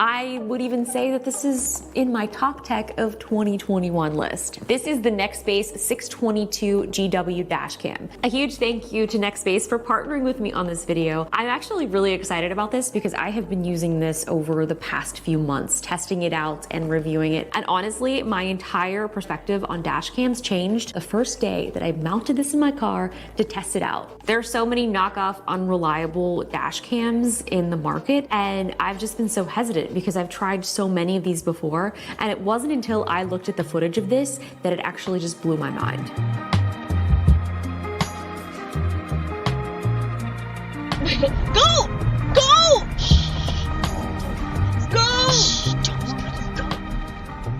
I would even say that this is in my top tech of 2021 list. This is the Nextbase 622 GW dash cam. A huge thank you to Nextbase for partnering with me on this video. I'm actually really excited about this because I have been using this over the past few months, testing it out and reviewing it. And honestly, my entire perspective on dash cams changed the first day that I mounted this in my car to test it out. There are so many knockoff, unreliable dash cams in the market, and I've just been so hesitant because I've tried so many of these before, and it wasn't until I looked at the footage of this that it actually just blew my mind. Go! Go! Go!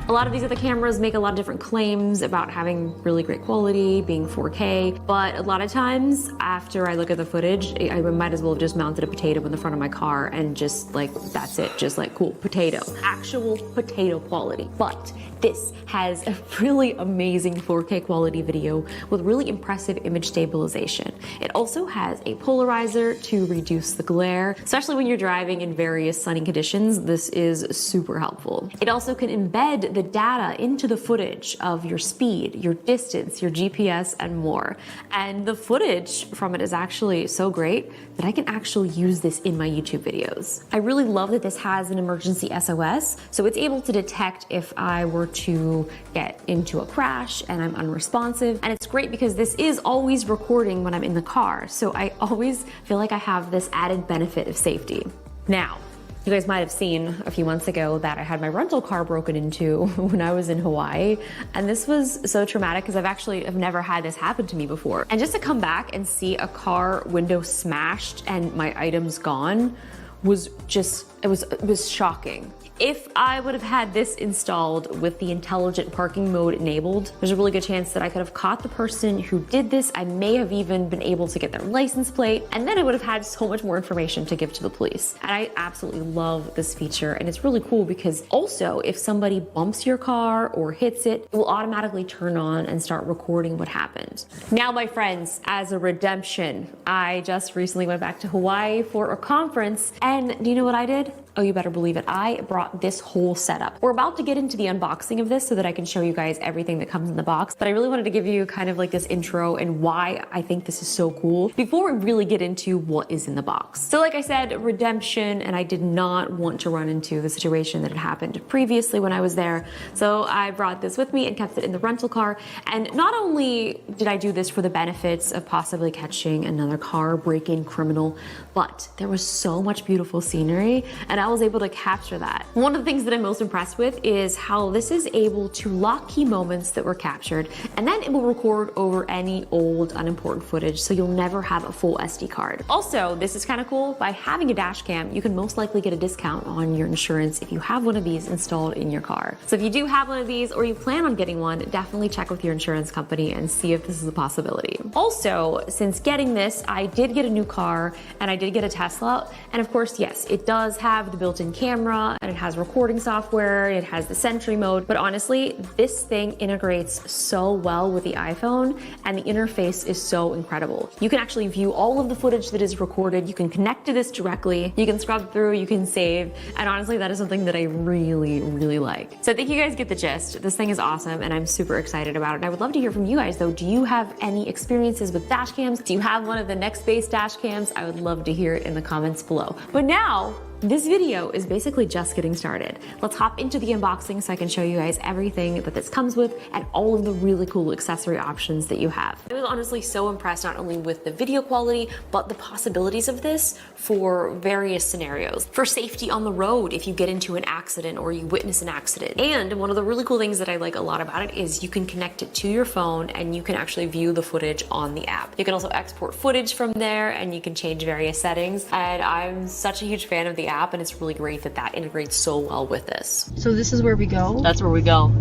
A lot of these other cameras make a lot of different claims about having really great quality, being 4K, but a lot of times after I look at the footage, I might as well have just mounted a potato in the front of my car and just like, that's it, just like cool, potato. Actual potato quality. But this has a really amazing 4K quality video with really impressive image stabilization. It also has a polarizer to reduce the glare, especially when you're driving in various sunny conditions. This is super helpful. It also can embed the data into the footage of your speed, your distance, your GPS, and more. And the footage from it is actually so great that I can actually use this in my YouTube videos. I really love that this has an emergency SOS, so it's able to detect if I were to get into a crash and I'm unresponsive. And it's great because this is always recording when I'm in the car, so I always feel like I have this added benefit of safety. Now, you guys might have seen a few months ago that I had my rental car broken into when I was in Hawaii. And this was so traumatic because I've never had this happen to me before. And just to come back and see a car window smashed and my items gone was just, it was shocking. If I would have had this installed with the intelligent parking mode enabled, there's a really good chance that I could have caught the person who did this. I may have even been able to get their license plate, and then I would have had so much more information to give to the police. And I absolutely love this feature, and it's really cool because also if somebody bumps your car or hits it, it will automatically turn on and start recording what happened. Now, my friends, as a redemption, I just recently went back to Hawaii for a conference, and do you know what I did? Oh, you better believe it. I brought this whole setup. We're about to get into the unboxing of this so that I can show you guys everything that comes in the box, but I really wanted to give you kind of like this intro and why I think this is so cool before we really get into what is in the box. So like I said, redemption, and I did not want to run into the situation that had happened previously when I was there. So I brought this with me and kept it in the rental car. And not only did I do this for the benefits of possibly catching another car break-in criminal, but there was so much beautiful scenery and I was able to capture that. One of the things that I'm most impressed with is how this is able to lock key moments that were captured, and then it will record over any old unimportant footage, so you'll never have a full SD card. Also, this is kind of cool. By having a dash cam, you can most likely get a discount on your insurance if you have one of these installed in your car. So if you do have one of these or you plan on getting one, definitely check with your insurance company and see if this is a possibility. Also, since getting this, I did get a new car and I did get a Tesla, and of course, yes, it does have the built-in camera and it has recording software, it has the Sentry mode, but honestly, this thing integrates so well with the iPhone and the interface is so incredible. You can actually view all of the footage that is recorded, you can connect to this directly, you can scrub through, you can save, and honestly, that is something that I really, really like. So I think you guys get the gist. This thing is awesome and I'm super excited about it. And I would love to hear from you guys though. Do you have any experiences with dash cams? Do you have one of the Nextbase dash cams? I would love to hear it in the comments below. But now, this video is basically just getting started. Let's hop into the unboxing so I can show you guys everything that this comes with and all of the really cool accessory options that you have. I was honestly so impressed not only with the video quality, but the possibilities of this for various scenarios. For safety on the road, if you get into an accident or you witness an accident. And one of the really cool things that I like a lot about it is you can connect it to your phone and you can actually view the footage on the app. You can also export footage from there and you can change various settings. And I'm such a huge fan of the app, and it's really great that that integrates so well with this. So this is where we go? That's where we go.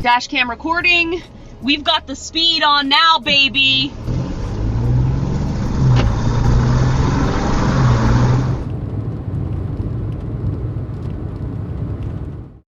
Dash cam recording. We've got the speed on now, baby.